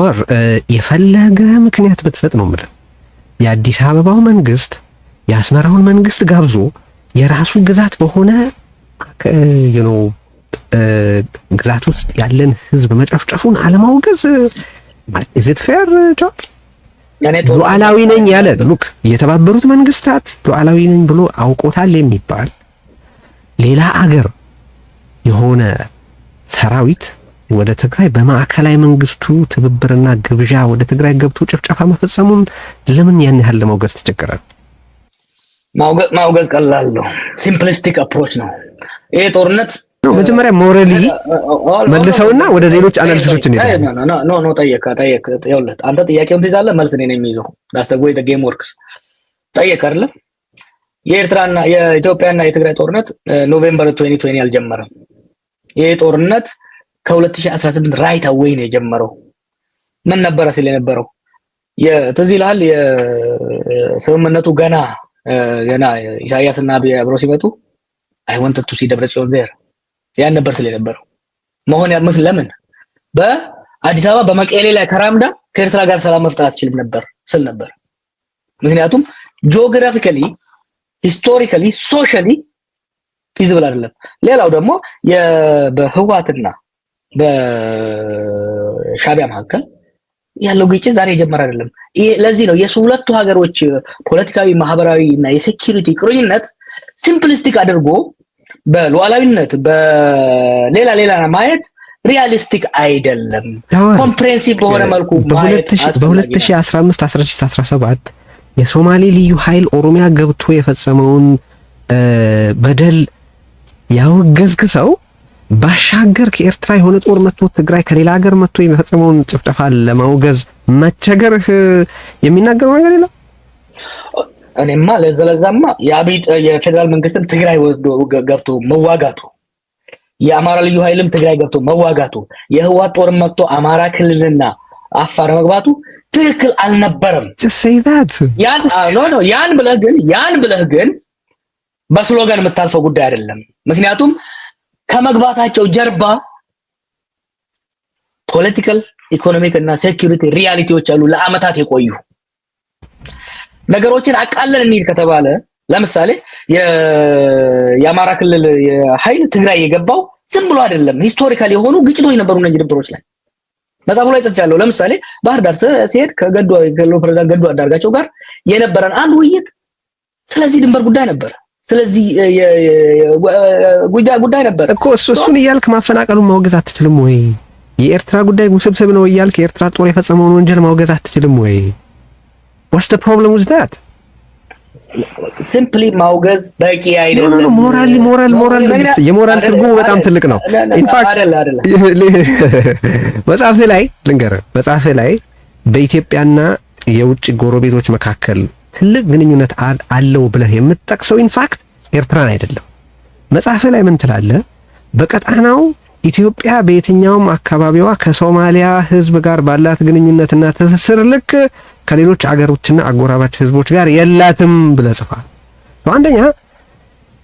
ኦር የፈለገ ምክንያት ብትሰጥ ነው የምልህ የአዲስ አበባው መንግስት የአስመራውን መንግስት ጋብዞ የራሱ ግዛት በሆነ ግዛት ውስጥ ያለን ህዝብ መጨፍጨፉን አለማውገዝ is it fair ጆብ? ሉዓላዊ ነኝ ያለ ሉክ የተባበሩት መንግስታት ሉዓላዊ ነኝ ብሎ አውቆታል የሚባል ሌላ አገር የሆነ ሰራዊት ወደ ትግራይ በማዕከላዊ መንግስቱ ትብብርና ግብዣ ወደ ትግራይ ገብቶ ጭፍጨፋ መፈጸሙን ለምን ያን ያህል ለማውገዝ ተቸገራል? ማውገዝ ቀላል ነው። ሲምፕሊስቲክ አፕሮች ነው ይሄ ጦርነት ነው። መጀመሪያ ሞራሊ መልሰውና ወደ ሌሎች አናሊሲሶች እንሄዳለን። ኖ ጠየቅ ይኸውልህ አንተ ጥያቄውን ትይዛለህ፣ መልስ እኔ ነኝ የሚይዘው። that's the way the game works። ጠየቅ አይደለ? የኤርትራና የኢትዮጵያና የትግራይ ጦርነት ኖቬምበር 2020 አልጀመረም። ይሄ ጦርነት ከ2018 ራይት አዌይ ነው የጀመረው። ምን ነበረ ሲል የነበረው ትዝ ይልሃል? የስምምነቱ ገና ኢሳያስና አብይ አብረው ሲመጡ I wanted to see ደብረጽዮን there ያን ነበር ሲል የነበረው። መሆን ያምፍ ለምን በአዲስ አበባ በመቀሌ ላይ ከራምዳ ከኤርትራ ጋር ሰላም መፍጠር አትችልም ነበር ስል ነበር። ምክንያቱም ጂኦግራፊካሊ ሂስቶሪካሊ ሶሻሊ ፊዚብል አይደለም። ሌላው ደግሞ በህዋትና በሻቢያ መካከል ያለው ግጭት ዛሬ የጀመረ አይደለም። ለዚህ ነው የሁለቱ ሀገሮች ፖለቲካዊ ማህበራዊ እና የሴኩሪቲ ቁርኝነት ሲምፕሊስቲክ አድርጎ በሉዓላዊነት በሌላ ማየት ሪያሊስቲክ አይደለም። ኮምፕሬሄንሲቭ በሆነ መልኩ በ2015 1617 የሶማሌ ልዩ ኃይል ኦሮሚያ ገብቶ የፈጸመውን በደል ያወገዝክ ሰው ባሻገር ከኤርትራ የሆነ ጦር መጥቶ ትግራይ ከሌላ ሀገር መጥቶ የፈጸመውን ጭፍጨፋ ለማውገዝ መቸገርህ የሚናገረው ነገር የለም። እኔማ ለዘለዛማ የፌደራል መንግስትም ትግራይ ወስዶ ገብቶ መዋጋቱ፣ የአማራ ልዩ ኃይልም ትግራይ ገብቶ መዋጋቱ፣ የህወሓት ጦር መጥቶ አማራ ክልልና አፋር መግባቱ ትክክል አልነበረም። ያን ብለህ ግን በስሎጋን የምታልፈው ጉዳይ አይደለም። ምክንያቱም ከመግባታቸው ጀርባ ፖለቲካል ኢኮኖሚክ እና ሴኩሪቲ ሪያሊቲዎች አሉ ለአመታት የቆዩ ነገሮችን አቃለን እንሂድ ከተባለ ለምሳሌ የአማራ ክልል ኃይል ትግራይ የገባው ዝም ብሎ አይደለም። ሂስቶሪካል የሆኑ ግጭቶች ነበሩ እነዚህ ድንበሮች ላይ መጽሐፉ ላይ ጽፌያለሁ። ለምሳሌ ባህር ዳር ሲሄድ ከክልሉ ፕሬዝዳንት ገዱ አንዳርጋቸው ጋር የነበረን አንድ ውይይት ስለዚህ ድንበር ጉዳይ ነበር። ስለዚህ ጉዳይ ነበር እኮ እሱን እያልክ ማፈናቀሉን ማውገዝ አትችልም ወይ? የኤርትራ ጉዳይ ውስብስብ ነው እያልክ የኤርትራ ጦር የፈጸመውን ወንጀል ማውገዝ አትችልም ወይ? what's the problem with that? ሲምፕሊ ማውገዝ በቂ አይደለም። ሞራል የሞራል ትርጉሙ በጣም ትልቅ ነው። ኢንፋክት መጽሐፍ ላይ በኢትዮጵያና የውጭ ጎረቤቶች መካከል ትልቅ ግንኙነት አለው ብለህ የምትጠቅሰው ኢንፋክት ኤርትራን አይደለም። መጽሐፍ ላይ ምን ትላለህ? በቀጣናው ኢትዮጵያ በየትኛውም አካባቢዋ ከሶማሊያ ህዝብ ጋር ባላት ግንኙነትና ትስስር ልክ ከሌሎች አገሮችና አጎራባች ህዝቦች ጋር የላትም ብለህ ጽፋል። አንደኛ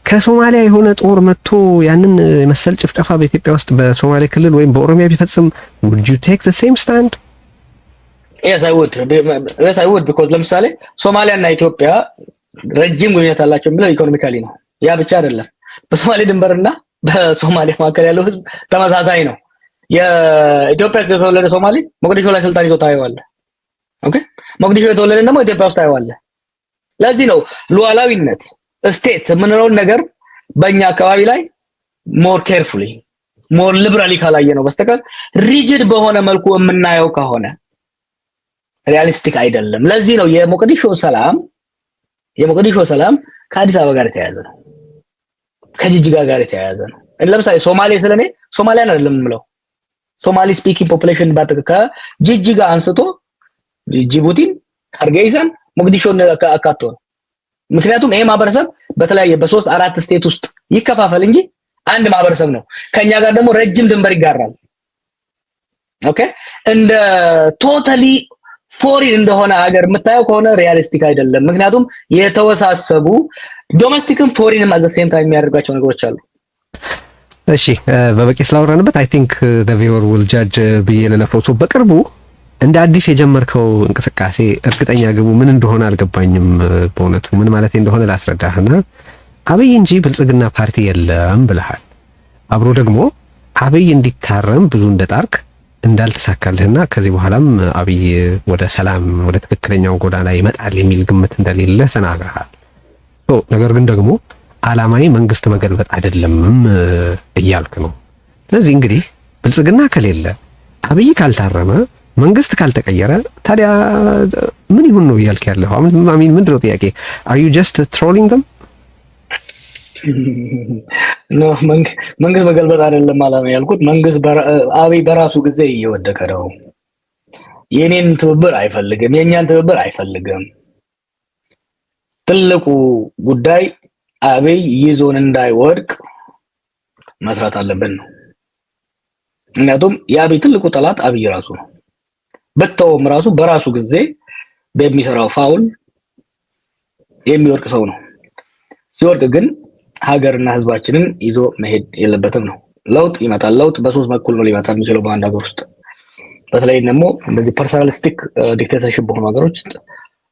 ከሶማሊያ የሆነ ጦር መጥቶ ያንን መሰል ጭፍጨፋ በኢትዮጵያ ውስጥ በሶማሌ ክልል ወይም በኦሮሚያ ቢፈጽም would you take the same stand? Yes I would because ለምሳሌ ሶማሊያና ኢትዮጵያ ረጅም ግንኙነት አላቸው ብለው ኢኮኖሚካሊ ነው። ያ ብቻ አይደለም። በሶማሌ ድንበርና በሶማሊያ መካከል ያለው ህዝብ ተመሳሳይ ነው። የኢትዮጵያ የተወለደ ሶማሌ ሞቃዲሾ ላይ ስልጣን ይዞ ታየዋለህ። ኦኬ ሞቃዲሾ የተወለደ ደግሞ ኢትዮጵያ ውስጥ ታየዋለህ። ለዚህ ነው ሉዓላዊነት ስቴት የምንለውን ነገር በእኛ አካባቢ ላይ ሞር ኬርፉሊ ሞር ሊበራሊ ካላየ ነው በስተቀር ሪጂድ በሆነ መልኩ የምናየው ከሆነ ሪያሊስቲክ አይደለም። ለዚህ ነው የሞቃዲሾ ሰላም ከአዲስ አበባ ጋር የተያያዘ ነው፣ ከጅጅጋ ጋር የተያያዘ ነው። ለምሳሌ ሶማሌ ስለኔ ሶማሊያን አይደለም የምለው ሶማሊ ስፒኪንግ ፖፑሌሽን ከጅጅጋ አንስቶ ጅቡቲን፣ ሀርጌሳን፣ ሞቃዲሾን አካቶ ነው። ምክንያቱም ይሄ ማህበረሰብ በተለያየ በ3 4 ስቴት ውስጥ ይከፋፈል እንጂ አንድ ማህበረሰብ ነው። ከኛ ጋር ደግሞ ረጅም ድንበር ይጋራል። ኦኬ እንደ ቶታሊ ፎሪን እንደሆነ ሀገር የምታየው ከሆነ ሪያሊስቲክ አይደለም። ምክንያቱም የተወሳሰቡ ዶሜስቲክም ፎሪንም አዘ ሴም ታይም የሚያደርጋቸው ነገሮች አሉ። እሺ በበቂ ስላወራንበት አይ ቲንክ the viewer will judge ብዬ ለነፍሮቱ በቅርቡ እንደ አዲስ የጀመርከው እንቅስቃሴ እርግጠኛ ግቡ ምን እንደሆነ አልገባኝም። በእውነቱ ምን ማለት እንደሆነ ላስረዳህና አብይ እንጂ ብልጽግና ፓርቲ የለም ብለሃል። አብሮ ደግሞ አብይ እንዲታረም ብዙ እንደጣርክ እንዳልተሳካልህና ከዚህ በኋላም አብይ ወደ ሰላም ወደ ትክክለኛው ጎዳና ይመጣል የሚል ግምት እንደሌለ ተናግረሃል። ነገር ግን ደግሞ ዓላማዊ መንግስት መገልበጥ አይደለምም እያልክ ነው። ስለዚህ እንግዲህ ብልጽግና ከሌለ አብይ ካልታረመ መንግስት ካልተቀየረ ታዲያ ምን ይሁን ነው እያልክ ያለው? አሚን ምንድነው ጥያቄ? are you just trolling them? ኖ መንግስት መገልበጥ አይደለም ዓላማ ያልኩት። መንግስት አብይ በራሱ ጊዜ እየወደቀ ነው። የኔን ትብብር አይፈልግም፣ የኛን ትብብር አይፈልግም። ትልቁ ጉዳይ አብይ ይዞን እንዳይወድቅ መስራት አለብን ነው። ምክንያቱም የአብይ ትልቁ ጠላት አብይ ራሱ ነው። በተውም ራሱ በራሱ ጊዜ በሚሰራው ፋውል የሚወድቅ ሰው ነው። ሲወድቅ ግን ሀገርና ህዝባችንን ይዞ መሄድ የለበትም ነው። ለውጥ ይመጣል። ለውጥ በሶስት በኩል ነው ሊመጣ የሚችለው በአንድ ሀገር ውስጥ። በተለይ ደግሞ እንደዚህ ፐርሰናሊስቲክ ዲክቴተርሺፕ በሆኑ ሀገሮች ውስጥ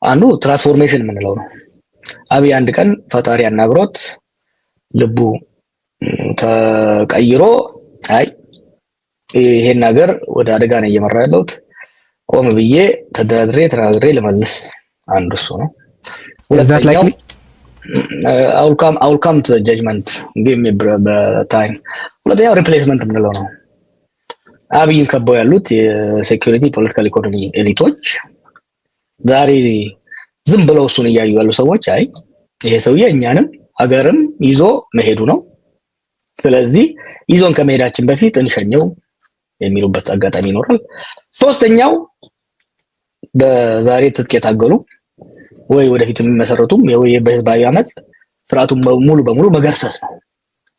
አንዱ ትራንስፎርሜሽን የምንለው ነው። አብይ አንድ ቀን ፈጣሪ አናግሮት ልቡ ተቀይሮ አይ ይሄን ነገር ወደ አደጋ ነው እየመራ ያለሁት ቆም ብዬ ተናግሬ ልመልስ፣ አንዱ እሱ ነው። ሁለተኛው I'll come to the judgment, give me time። ሁለተኛው ሪፕሌስመንት የምንለው ነው። አብይን ከበው ያሉት የሴኩሪቲ ፖለቲካል ኢኮኖሚ ኤሊቶች ዛሬ ዝም ብለው እሱን እያዩ ያሉ ሰዎች አይ ይሄ ሰውዬ እኛንም ሀገርም ይዞ መሄዱ ነው፣ ስለዚህ ይዞን ከመሄዳችን በፊት እንሸኘው የሚሉበት አጋጣሚ ይኖራል። ሶስተኛው በዛሬ ትጥቅ የታገሉ ወይ ወደፊት የሚመሰረቱም በህዝባዊ አመጽ ስርዓቱን ሙሉ በሙሉ መገርሰስ ነው።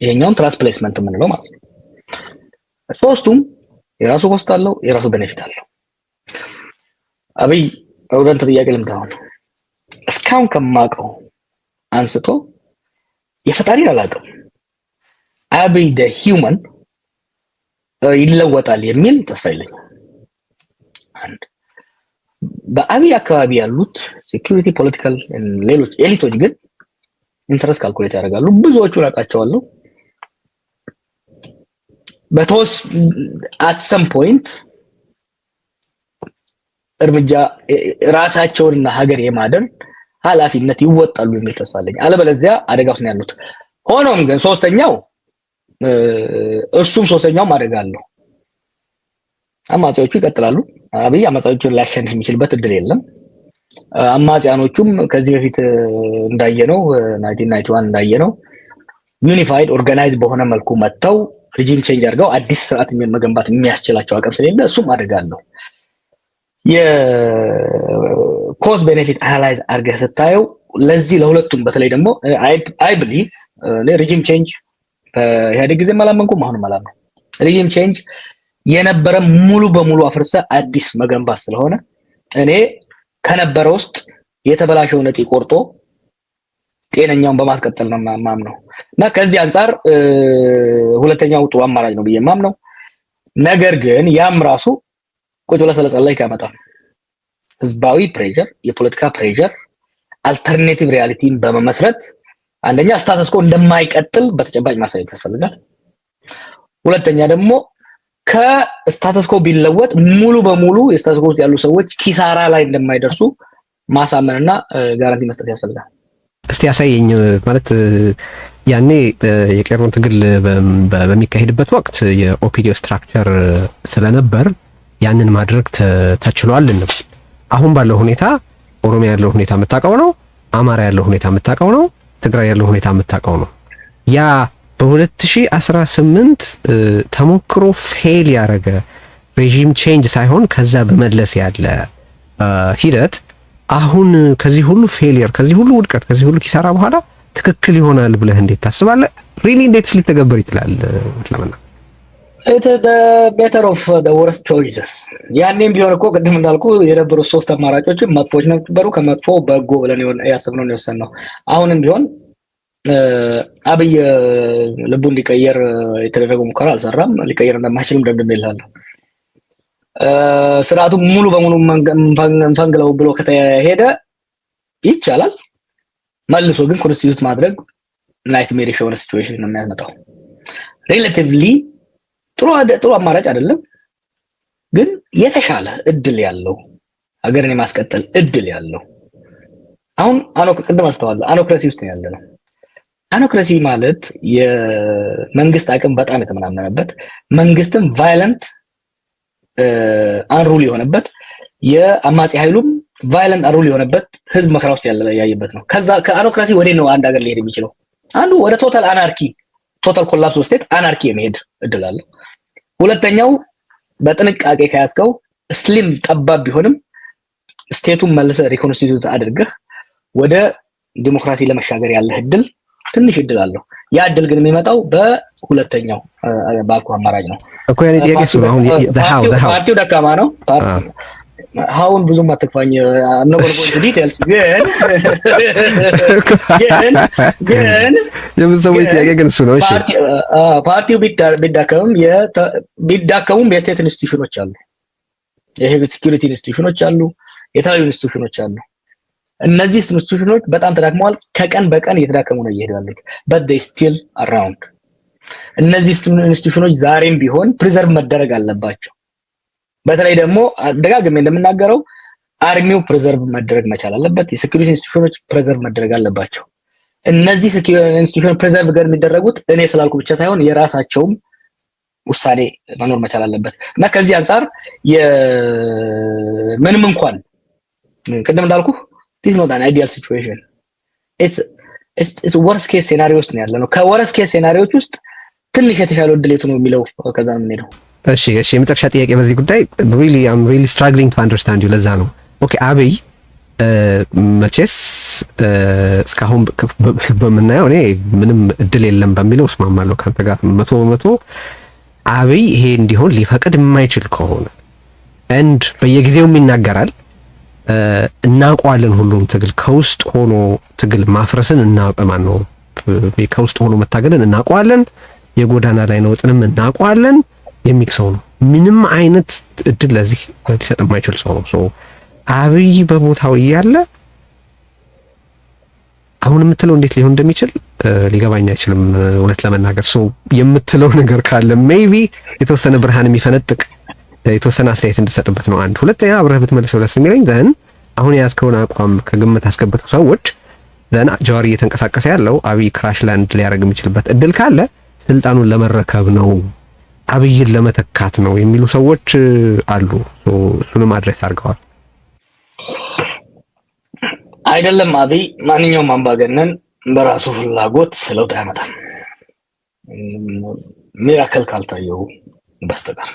ይሄኛውን ትራንስፕሌስመንት የምንለው ማለት ነው። ሶስቱም የራሱ ኮስት አለው፣ የራሱ ቤኔፊት አለው። አብይ ወደንተ ጥያቄ ልምታው እስካሁን ከማውቀው አንስቶ የፈጣሪን አላውቅም። አብይ ደ ሂውመን ይለወጣል የሚል ተስፋ የለኝም። አንድ በአብይ አካባቢ ያሉት ሴኩሪቲ ፖለቲካል ሌሎች ኤሊቶች ግን ኢንተረስት ካልኩሌት ያደርጋሉ። ብዙዎቹን አውቃቸዋለሁ። በተወስ at some point እርምጃ ራሳቸውንና ሀገር የማደን ኃላፊነት ይወጣሉ የሚል ተስፋ አለኝ። አለበለዚያ አደጋ ውስጥ ነው ያሉት። ሆኖም ግን ሶስተኛው አደጋ አለው። አማጺዎቹ ይቀጥላሉ። አብይ አማጺዎቹን ላሸንፍ የሚችልበት እድል የለም። አማጺያኖቹም ከዚህ በፊት እንዳየነው 1991 እንዳየነው ዩኒፋይድ ኦርጋናይዝድ በሆነ መልኩ መጥተው ሪጂም ቼንጅ አድርገው አዲስ ስርዓት መገንባት የሚያስችላቸው አቅም ስለሌለ እሱም አደጋ አለው። የኮዝ ቤኔፊት አናላይዝ አድርገህ ስታየው ለዚህ ለሁለቱም በተለይ ደግሞ አይ ብሊቭ ሪጂም ቼንጅ በኢህአዴግ ጊዜ አላመንኩም፣ አሁንም አላመንኩም። ሪጂም ቼንጅ የነበረ ሙሉ በሙሉ አፍርሰ አዲስ መገንባት ስለሆነ እኔ ከነበረ ውስጥ የተበላሸው ነጥ ቆርጦ ጤነኛውን በማስቀጠል ነው ማምነው እና ከዚህ አንፃር ሁለተኛው ጥሩ አማራጭ ነው ብዬ ማምነው። ነገር ግን ያም ራሱ ቁጭ ብለህ ስለጸለይ ካመጣ ህዝባዊ ፕሬሸር፣ የፖለቲካ ፕሬሸር አልተርኔቲቭ ሪያሊቲን በመመስረት አንደኛ ስታተስ ኮ እንደማይቀጥል በተጨባጭ ማሳየት ያስፈልጋል። ሁለተኛ ደግሞ ከስታተስ ኮ ቢለወጥ ሙሉ በሙሉ የስታተስ ኮ ውስጥ ያሉ ሰዎች ኪሳራ ላይ እንደማይደርሱ ማሳመንና ጋራንቲ መስጠት ያስፈልጋል። እስቲ ያሳየኝ ማለት ያኔ የቄሮን ትግል በሚካሄድበት ወቅት የኦፒዲዮ ስትራክቸር ስለነበር ያንን ማድረግ ተችሏል እንበል። አሁን ባለው ሁኔታ ኦሮሚያ ያለው ሁኔታ የምታውቀው ነው፣ አማራ ያለው ሁኔታ የምታውቀው ነው፣ ትግራይ ያለው ሁኔታ የምታውቀው ነው። ያ በ2018 ተሞክሮ ፌል ያደረገ ሬጂም ቼንጅ ሳይሆን ከዛ በመለስ ያለ ሂደት አሁን ከዚህ ሁሉ ፌሊየር፣ ከዚህ ሁሉ ውድቀት፣ ከዚህ ሁሉ ኪሳራ በኋላ ትክክል ይሆናል ብለህ እንዴት ታስባለህ? ሪሊ እንዴት ሊተገበር ይችላል? ለምን it is the better of the worst choices። ያኔም ቢሆን እኮ ቅድም እንዳልኩ የነበሩ ሶስት አማራጮች መጥፎች ነበሩ። ከመጥፎ በጎ ብለን ያሰብነው ነው የወሰንነው። አሁንም ቢሆን አብይ ልቡ እንዲቀየር የተደረገው ሙከራ አልሰራም። ሊቀየር እንደማይችልም ደምድሜልሃለሁ። ስርዓቱ ሙሉ በሙሉ እንፈንግለው ብሎ ከተሄደ ይቻላል። መልሶ ግን ኮንስቲቱት ማድረግ ናይትሜር የሆነ ሲቹዌሽን ነው የሚያመጣው። ሪሌቲቭሊ ጥሩ አማራጭ አይደለም፣ ግን የተሻለ እድል ያለው ሀገርን የማስቀጠል እድል ያለው አሁን ቅድም አስተዋለ አኖክራሲ ውስጥ ያለ ነው። አኖክራሲ ማለት የመንግስት አቅም በጣም የተመናመነበት መንግስትም ቫይለንት አንሩል የሆነበት የአማጺ ኃይሉም ቫይለንት አንሩል የሆነበት ህዝብ መከራ ውስጥ ያየበት ነው። ከዛ ከአኖክራሲ ወዴት ነው አንድ ሀገር ሊሄድ የሚችለው? አንዱ ወደ ቶታል አናርኪ ቶታል ኮላፕስ ስቴት አናርኪ የመሄድ እድል አለው። ሁለተኛው በጥንቃቄ ከያዝከው ስሊም ጠባብ ቢሆንም ስቴቱን መልሰ ሪኮንስቲቱት አድርገህ ወደ ዲሞክራሲ ለመሻገር ያለህ እድል ትንሽ እድል አለው። ያ እድል ግን የሚመጣው በሁለተኛው ባልኩ አማራጭ ነው እኮ። ያኔ ጥያቄ እሱ ነው። አሁን ፓርቲው ደካማ ነው። አሁን ብዙም አትክፋኝ ነው ዲቴልስ ግን የምትሰሙት ጥያቄ ግን እሱ ነው። እሺ ፓርቲው ቢዳከሙም የስቴት ኢንስቲትዩሽኖች አሉ፣ የህግ ሴኩሪቲ ኢንስቲትዩሽኖች አሉ፣ የተለያዩ ኢንስቲትዩሽኖች አሉ። እነዚህ ኢንስቲትዩሽኖች በጣም ተዳክመዋል። ከቀን በቀን እየተዳከሙ ነው እየሄዱ ያሉት። but they still around። እነዚህ ኢንስቲትዩሽኖች ዛሬም ቢሆን ፕሪዘርቭ መደረግ አለባቸው። በተለይ ደግሞ ደጋግሜ እንደምናገረው አርሚው ፕሪዘርቭ መደረግ መቻል አለበት። የሴኩሪቲ ኢንስቲትዩሽኖች ፕሪዘርቭ መደረግ አለባቸው። እነዚህ ሴኩሪቲ ኢንስቲትዩሽን ፕሪዘርቭ ጋር የሚደረጉት እኔ ስላልኩ ብቻ ሳይሆን የራሳቸውም ውሳኔ መኖር መቻል አለበት እና ከዚህ አንፃር ምንም እንኳን ቅድም እንዳልኩ this is not an ideal situation, it's worst case scenario ውስጥ ነው ያለነው። ከworst case scenarioዎች ውስጥ ትንሽ የተሻለው እድል የቱ ነው የሚለው ከዛ ነው የምንሄደው። እሺ የመጨረሻ ጥያቄ በዚህ ጉዳይ I'm really struggling to understand you። ለዛ ነው ኦኬ አብይ መቼስ እስካሁን በምናየው እኔ ምንም እድል የለም በሚለው እስማማለሁ ካንተ ጋር 100%። አብይ ይሄ እንዲሆን ሊፈቅድ የማይችል ከሆነ and በየጊዜው ይናገራል እናውቀዋለን ሁሉም ትግል ከውስጥ ሆኖ ትግል ማፍረስን እናውቀማን ነው ከውስጥ ሆኖ መታገልን እናውቀዋለን፣ የጎዳና ላይ ነውጥንም እናውቀዋለን የሚል ሰው ነው። ምንም አይነት እድል ለዚህ ሊሰጥ የማይችል ሰው ነው። ሶ አብይ በቦታው እያለ አሁን የምትለው እንዴት ሊሆን እንደሚችል ሊገባኝ አይችልም እውነት ለመናገር። ሶ የምትለው ነገር ካለ ሜቢ የተወሰነ ብርሃን የሚፈነጥቅ የተወሰነ አስተያየት እንድሰጥበት ነው። አንድ ሁለተኛ አብረህ ብትመልሰው ደስ የሚለኝ ዘን አሁን የያዝከውን አቋም ከግምት አስገብተው ሰዎች ዘን ጀዋር እየተንቀሳቀሰ ያለው አብይ ክራሽ ላንድ ሊያደርግ የሚችልበት እድል ካለ ስልጣኑን ለመረከብ ነው፣ አብይን ለመተካት ነው የሚሉ ሰዎች አሉ። እሱንም አድሬስ አድርገዋል። አይደለም አብይ ማንኛውም አምባገነን በራሱ ፍላጎት ለውጥ አያመጣም ሚራክል ካልታየው በስተቀር።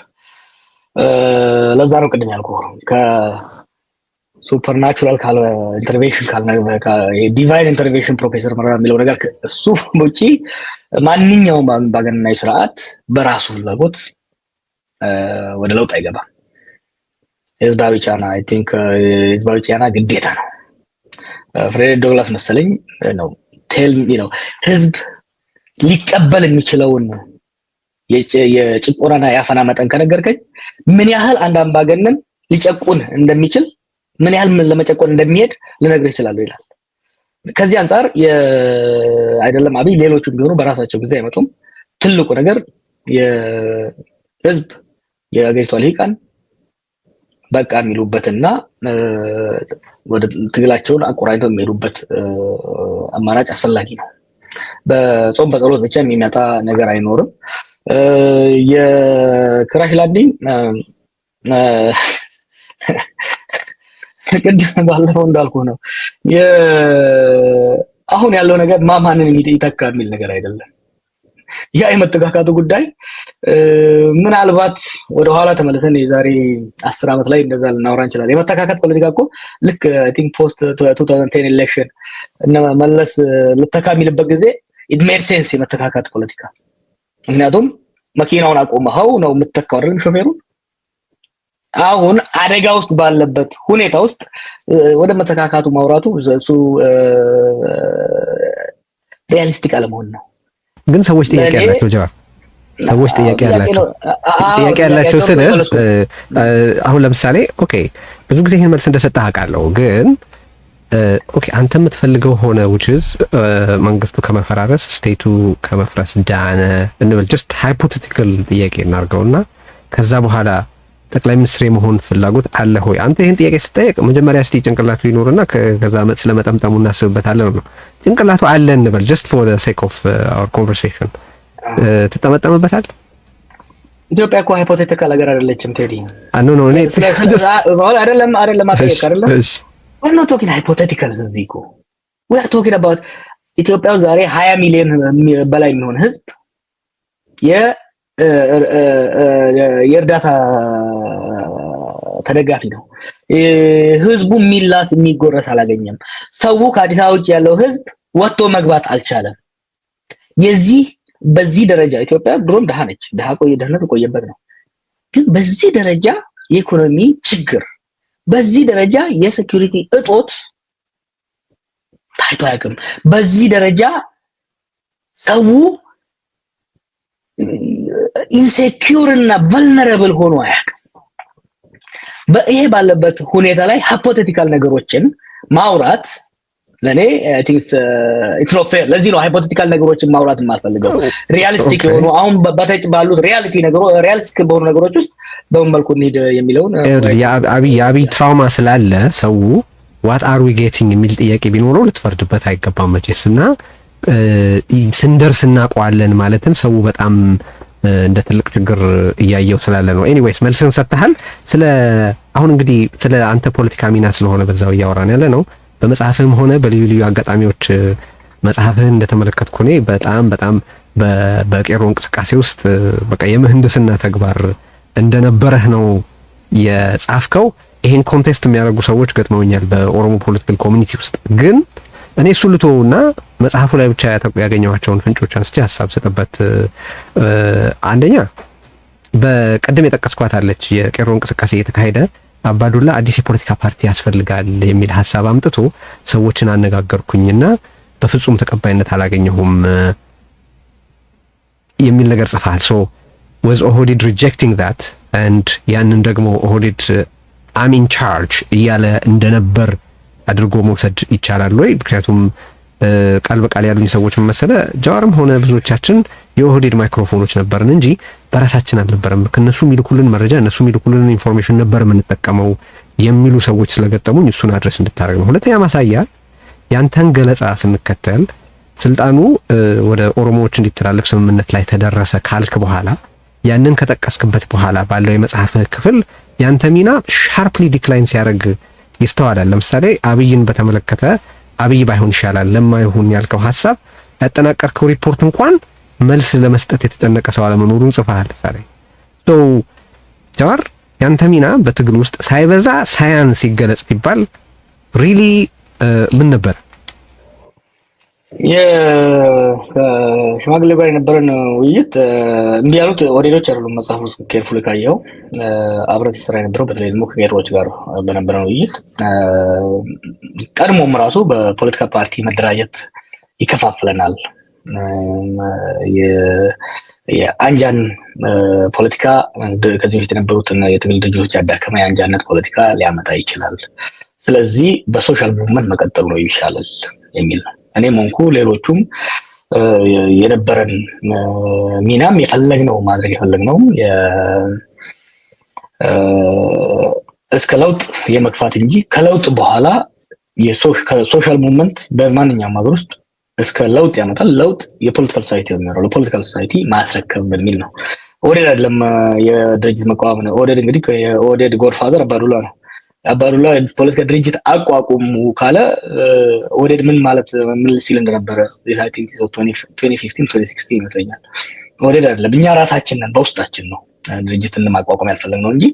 ለዛ ነው ቅድም ያልኩ ከሱፐርናቹራል ካለ ኢንተርቬንሽን ዲቫይን ኢንተርቬንሽን ፕሮፌሰር መረራ የሚለው ነገር እሱ ውጪ ማንኛውም አምባገነናዊ ስርዓት በራሱ ፍላጎት ወደ ለውጥ አይገባም። ህዝባዊ ጫና አይ ቲንክ ህዝባዊ ጫና ግዴታ ነው። ፍሬድ ዶግላስ መሰለኝ ነው ቴል ነው ህዝብ ሊቀበል የሚችለውን የጭቆናና የአፈና መጠን ከነገርከኝ ምን ያህል አንድ አምባገነን ሊጨቁን እንደሚችል ምን ያህል ለመጨቆን እንደሚሄድ ልነግርህ እችላለሁ ይላል። ከዚህ አንፃር አይደለም አብይ ሌሎቹም ቢሆኑ በራሳቸው ጊዜ አይመጡም። ትልቁ ነገር የህዝብ የሀገሪቷ ልሂቃን በቃ የሚሉበትና ወደ ትግላቸውን አቆራኝተው የሚሄዱበት አማራጭ አስፈላጊ ነው። በጾም በጸሎት ብቻ የሚመጣ ነገር አይኖርም። የክራሽ ላንዲንግ ቅድም ባለፈው እንዳልኩ ነው አሁን ያለው ነገር ማማንን ይተካ የሚል ነገር አይደለም። ያ የመተካካቱ ጉዳይ ምናልባት ወደ ኋላ ተመልሰን የዛሬ 10 ዓመት ላይ እንደዛ ልናወራ እንችላለን። የመተካካት ፖለቲካ እኮ ልክ አይ ቲንክ ፖስት 2010 ኢሌክሽን እና መለስ ልተካ የሚልበት ጊዜ it made sense የመተካካት ፖለቲካ። ምክንያቱም መኪናውን አቆመው ነው የምትተካው አይደል ሾፌሩን። አሁን አደጋ ውስጥ ባለበት ሁኔታ ውስጥ ወደ መተካካቱ ማውራቱ እሱ ሪያሊስቲክ አለመሆን ነው። ግን ሰዎች ጥያቄ ያላቸው ጀዋር ሰዎች ጥያቄ ያላቸው ስለ አሁን ለምሳሌ ኦኬ ብዙ ጊዜ ይሄን መልስ እንደሰጠህ አውቃለሁ፣ ግን ኦኬ አንተ የምትፈልገው ሆነ which is መንግስቱ ከመፈራረስ ስቴቱ ከመፍረስ ዳነ እንበል ጀስት ሃይፖቴቲካል ጥያቄ እናርገውና ከዛ በኋላ ጠቅላይ ሚኒስትር የመሆን ፍላጎት አለ ሆይ? አንተ ይሄን ጥያቄ ስጠይቅ መጀመሪያ እስቲ ጭንቅላቱ ይኖርና ከዛ ስለመጠምጠሙ እናስብበታለን ነው። ጭንቅላቱ አለ እንበል just for the sake of our conversation ትጠመጠምበታል? ኢትዮጵያ እኮ ሃይፖቴቲካል ሀገር አይደለችም ቴዲ። ኖ እኔ አይደለም አጠየቅ አይደለም we're not talking hypothetical እዚህ እኮ we are talking about ኢትዮጵያ ዛሬ 20 ሚሊዮን በላይ የሚሆን ህዝብ የእርዳታ ተደጋፊ ነው። ህዝቡ ሚላስ የሚጎረስ አላገኘም። ሰው ከአዲስ አበባ ውጭ ያለው ህዝብ ወጥቶ መግባት አልቻለም። በዚህ ደረጃ ኢትዮጵያ ድሮም ድሃ ነች። ድህነት ቆየበት ነው። ግን በዚህ ደረጃ የኢኮኖሚ ችግር፣ በዚህ ደረጃ የሴኩሪቲ እጦት ታይቶ አያውቅም። በዚህ ደረጃ ሰው ኢንሴኪዩር እና ቨልነራብል ሆኖ አያውቅም። ይሄ ባለበት ሁኔታ ላይ ሃይፖቴቲካል ነገሮችን ማውራት ለኔ አይ ቲንክ ኢትስ ኖት ፌር። ለዚህ ነው ሃይፖቴቲካል ነገሮችን ማውራት የማልፈልገው። ሪያሊስቲክ የሆኑ አሁን በተጭ ባሉት ሪያሊስቲክ በሆኑ ነገሮች ውስጥ በምን መልኩ እንሂድ የሚለውን የአብይ ትራውማ ስላለ ሰው ዋት አር ዊ ጌቲንግ የሚል ጥያቄ ቢኖረው ልትፈርድበት አይገባም መቼስ። እና ስንደርስ እናውቀዋለን ማለትን ሰው በጣም እንደ ትልቅ ችግር እያየው ስላለ ነው። ኤኒዌይስ መልስን ሰጥተሃል። አሁን እንግዲህ ስለ አንተ ፖለቲካ ሚና ስለሆነ በዛው እያወራን ያለ ነው። በመጽሐፍህም ሆነ በልዩ ልዩ አጋጣሚዎች መጽሐፍህን እንደተመለከትኩ እኔ በጣም በቄሮ እንቅስቃሴ ውስጥ በቃ የምህንድስና ተግባር እንደነበረህ ነው የጻፍከው። ይሄን ኮንቴስት የሚያደርጉ ሰዎች ገጥመውኛል በኦሮሞ ፖለቲካል ኮሚኒቲ ውስጥ። ግን እኔ እሱ ልቶና መጽሐፉ ላይ ብቻ ያገኘኋቸውን ፍንጮች አንስቼ ሐሳብ ሰጥበት። አንደኛ በቀደም የጠቀስኳት አለች የቄሮ እንቅስቃሴ እየተካሄደ አባዱላ አዲስ የፖለቲካ ፓርቲ ያስፈልጋል የሚል ሐሳብ አምጥቶ ሰዎችን አነጋገርኩኝና በፍጹም ተቀባይነት አላገኘሁም የሚል ነገር ጽፈሃል። ሶ was ኦህዴድ rejecting that and ያንን ደግሞ ኦህዴድ I'm in charge እያለ እንደነበር አድርጎ መውሰድ ይቻላል ወይ? ምክንያቱም ቃል በቃል ያሉኝ ሰዎች መሰለ ጃዋርም ሆነ ብዙዎቻችን የኦህዴድ ማይክሮፎኖች ነበርን እንጂ በራሳችን አልነበረም። ከነሱ የሚልኩልን መረጃ እነሱ የሚልኩልን ኢንፎርሜሽን ነበር የምንጠቀመው የሚሉ ሰዎች ስለገጠሙኝ እሱን አድረስ እንድታረግ ነው። ሁለተኛ ማሳያ ያንተን ገለጻ ስንከተል ስልጣኑ ወደ ኦሮሞዎች እንዲተላለፍ ስምምነት ላይ ተደረሰ ካልክ በኋላ ያንን ከጠቀስክበት በኋላ ባለው የመጽሐፍ ክፍል ያንተ ሚና ሻርፕሊ ዲክላይን ሲያደርግ ይስተዋላል። ለምሳሌ አብይን በተመለከተ አብይ ባይሆን ይሻላል ለማይሆን ያልከው ሐሳብ ያጠናቀርከው ሪፖርት እንኳን መልስ ለመስጠት የተጨነቀ ሰው አለመኖሩን ጽፈሃል። ሶ ጃዋር ያንተ ሚና በትግል ውስጥ ሳይበዛ ሳያንስ ይገለጽ ቢባል ሪሊ ምን ነበር? የሽማግሌ ጋር የነበረን ውይይት እንዲህ ያሉት ኦህዴዶች አይደሉም። መጽሐፍ ውስጥ ኬርፉል ካየው አብረት ስራ የነበረው በተለይ ደግሞ ከቄሮዎች ጋር በነበረን ውይይት ቀድሞም ራሱ በፖለቲካ ፓርቲ መደራጀት ይከፋፍለናል፣ የአንጃን ፖለቲካ ከዚህ በፊት የነበሩትን የትግል ድርጅቶች ያዳከመ የአንጃነት ፖለቲካ ሊያመጣ ይችላል፣ ስለዚህ በሶሻል ሙቭመንት መቀጠሉ ነው ይሻላል የሚል ነው። እኔም ሆንኩ ሌሎቹም የነበረን ሚናም የፈለግነው ማድረግ የፈለግነው እስከ ለውጥ የመግፋት እንጂ ከለውጥ በኋላ የሶሻል ሙቭመንት በማንኛውም ሀገር ውስጥ እስከ ለውጥ ያመጣል። ለውጥ የፖለቲካል ሶሳይቲ ነው፣ ለፖለቲካል ሶሳይቲ ማስረከብ በሚል ነው። ኦህዴድ አይደለም የድርጅት መቋቋም ነው። ኦህዴድ እንግዲህ የኦህዴድ ጎድፋዘር አባዱላ ነው። አባዱላ ፖለቲካ ድርጅት አቋቁሙ ካለ ኦህዴድ ምን ሲል እንደነበረ አይ ቲንክ 2015 2016 ይመስለኛል። ኦህዴድ አይደለም፣ እኛ ራሳችን ነን፣ በውስጣችን ነው ድርጅትን ማቋቋም ያልፈለግነው እንጂ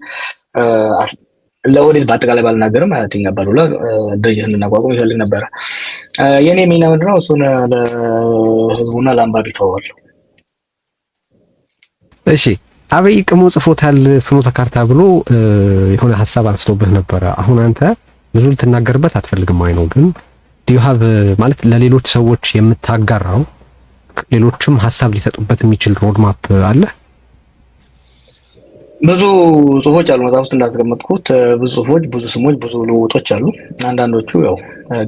ለኦህዴድ በአጠቃላይ ባልናገርም አይ ቲንክ አባዱላ ድርጅት እንድናቋቁም ይፈልግ ነበረ። የኔ ሚና ምንድነው? እሱን ለህዝቡና ለአንባቢ ተወዋለሁ። እሺ አብይ ቅሙ ጽፎታል ፍኖተ ካርታ ብሎ የሆነ ሐሳብ አንስቶብህ ነበረ። አሁን አንተ ብዙ ልትናገርበት አትፈልግም ወይ ነው? ግን ዲዩ ሃቭ ማለት ለሌሎች ሰዎች የምታጋራው ሌሎችም ሀሳብ ሊሰጡበት የሚችል ሮድማፕ አለ? ብዙ ጽሁፎች አሉ መጽሐፍ ውስጥ እንዳስቀመጥኩት፣ ብዙ ጽሁፎች፣ ብዙ ስሞች፣ ብዙ ልውጦች አሉ። አንዳንዶቹ ያው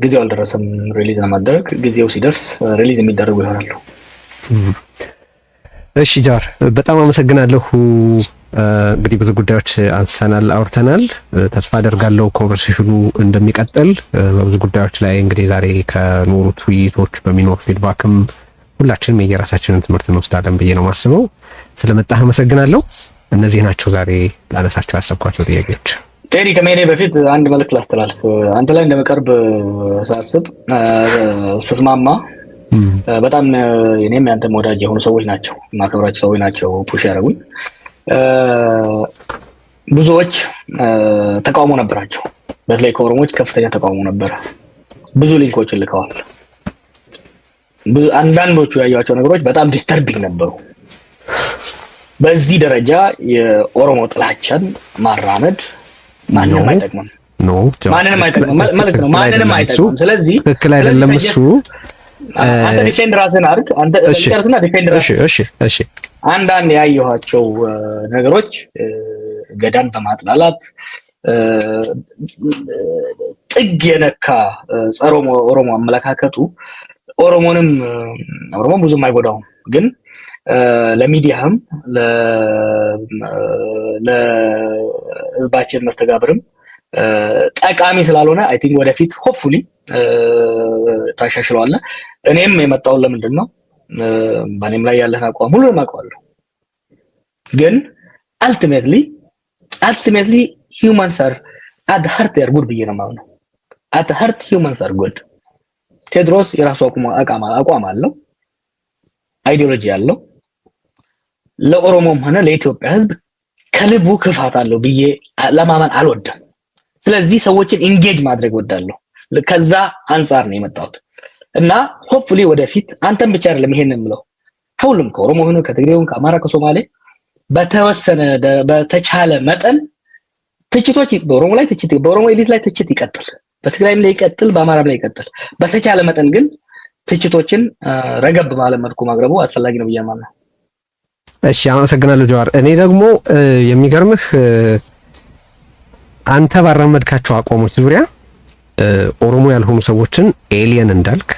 ጊዜው አልደረሰም ሪሊዝ ለማድረግ፣ ጊዜው ሲደርስ ሪሊዝ የሚደረጉ ይሆናሉ። እሺ ጃዋር በጣም አመሰግናለሁ። እንግዲህ ብዙ ጉዳዮች አንስተናል፣ አውርተናል። ተስፋ አደርጋለሁ ኮንቨርሴሽኑ እንደሚቀጥል በብዙ ጉዳዮች ላይ እንግዲህ ዛሬ ከኖሩት ውይይቶች በሚኖር ፊድባክም ሁላችንም የየራሳችንን ትምህርት እንወስዳለን ብዬ ነው የማስበው። ስለመጣህ አመሰግናለሁ። እነዚህ ናቸው ዛሬ ላነሳቸው ያሰብኳቸው ጥያቄዎች። ቴዲ ከመሄዴ በፊት አንድ መልዕክት ላስተላልፍ። አንተ ላይ እንደመቀርብ ሳስብ ስስማማ በጣም እኔም ያንተም ወዳጅ የሆኑ ሰዎች ናቸው፣ ማከብራቸው ሰዎች ናቸው ፑሽ ያደረጉኝ። ብዙዎች ተቃውሞ ነበራቸው፣ በተለይ ከኦሮሞዎች ከፍተኛ ተቃውሞ ነበረ። ብዙ ሊንኮችን ልከዋል። አንዳንዶቹ ያዩዋቸው ነገሮች በጣም ዲስተርቢንግ ነበሩ። በዚህ ደረጃ የኦሮሞ ጥላቻን ማራመድ ማንንም አይጠቅምም። ማንንም አይጠቅምም ማለት ነው። ማንንም አይጠቅምም። ስለዚህ ትክክል አይደለም እሱ። አንተ ዲፌንድ ራስህን አድርግ። አንተ ጨርስና ዲፌንድ ራስህን። እሺ አንዳንድ ያየኋቸው ነገሮች ገዳን በማጥላላት ጥግ የነካ ጸረ ኦሮሞ አመለካከቱ ኦሮሞንም ኦሮሞ ብዙም አይጎዳውም፣ ግን ለሚዲያም ለህዝባችን መስተጋብርም ጠቃሚ ስላልሆነ አይ ቲንክ ወደፊት ሆፕፉሊ ታሻሽለዋለህ። እኔም የመጣውን ለምንድን ነው በእኔም ላይ ያለህን አቋም ሁሉንም አውቀዋለሁ፣ ግን አልቲሜትሊ ሂውማንስ አር አት ሃርት ያር ጉድ ብዬ ነው የማምነው። አት ሃርት ሂውማንስ አር ጉድ። ቴድሮስ የራሱ አቋም አለው፣ አይዲዮሎጂ አለው። ለኦሮሞም ሆነ ለኢትዮጵያ ህዝብ ከልቡ ክፋት አለው ብዬ ለማመን አልወድም። ስለዚህ ሰዎችን ኢንጌጅ ማድረግ ወዳለሁ። ከዛ አንጻር ነው የመጣሁት እና ሆፕፉሊ ወደፊት አንተም ብቻ አይደለም ይሄንን የምለው፣ ከሁሉም ከኦሮሞ ሆነ ከትግሬው ከአማራ ከሶማሌ በተወሰነ በተቻለ መጠን ትችቶች በኦሮሞ ላይ ትችት በኦሮሞ ኤሊት ላይ ትችት ይቀጥል፣ በትግራይም ላይ ይቀጥል፣ በአማራም ላይ ይቀጥል። በተቻለ መጠን ግን ትችቶችን ረገብ ባለ መልኩ ማቅረቡ አስፈላጊ ነው ብዬ ማምነው። እሺ አመሰግናለሁ ጀዋር። እኔ ደግሞ የሚገርምህ አንተ ባራመድካቸው አቋሞች ዙሪያ ኦሮሞ ያልሆኑ ሰዎችን ኤሊየን እንዳልክ፣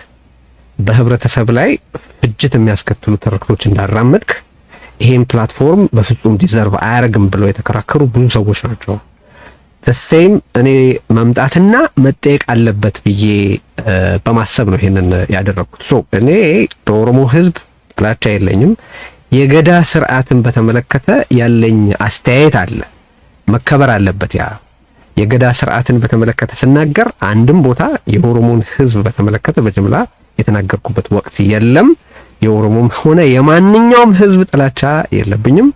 በህብረተሰብ ላይ ፍጅት የሚያስከትሉ ትርክቶች እንዳራመድክ፣ ይሄን ፕላትፎርም በፍጹም ዲዘርቭ አያረግም ብለው የተከራከሩ ብዙ ሰዎች ናቸው። ተሴም እኔ መምጣትና መጠየቅ አለበት ብዬ በማሰብ ነው ይሄንን ያደረኩት። እኔ ለኦሮሞ ህዝብ ጥላቻ የለኝም። የገዳ ስርዓትን በተመለከተ ያለኝ አስተያየት አለ፣ መከበር አለበት። ያ የገዳ ስርዓትን በተመለከተ ስናገር አንድም ቦታ የኦሮሞን ህዝብ በተመለከተ በጅምላ የተናገርኩበት ወቅት የለም። የኦሮሞም ሆነ የማንኛውም ህዝብ ጥላቻ የለብኝም።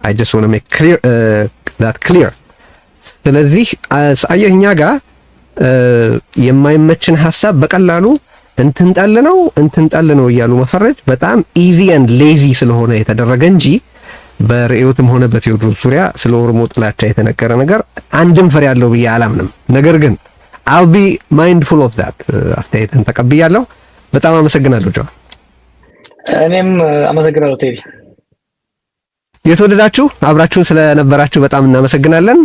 I just want to make that clear። ስለዚህ አየኛ ጋር የማይመችን ሐሳብ በቀላሉ እንትንጣል ነው እያሉ መፈረጅ በጣም ኢዚ ኤንድ ሌዚ ስለሆነ የተደረገ እንጂ በርዕዮትም ሆነ በቴዎድሮስ ዙሪያ ስለ ኦሮሞ ጥላቻ የተነገረ ነገር አንድም ፍሬ ያለው ብዬ አላምንም። ነገር ግን I'll be mindful of that። አስተያየትን ተቀብያለሁ። በጣም አመሰግናለሁ ጆ። እኔም አመሰግናለሁ ቴዲ። የተወደዳችሁ አብራችሁን ስለነበራችሁ በጣም እናመሰግናለን።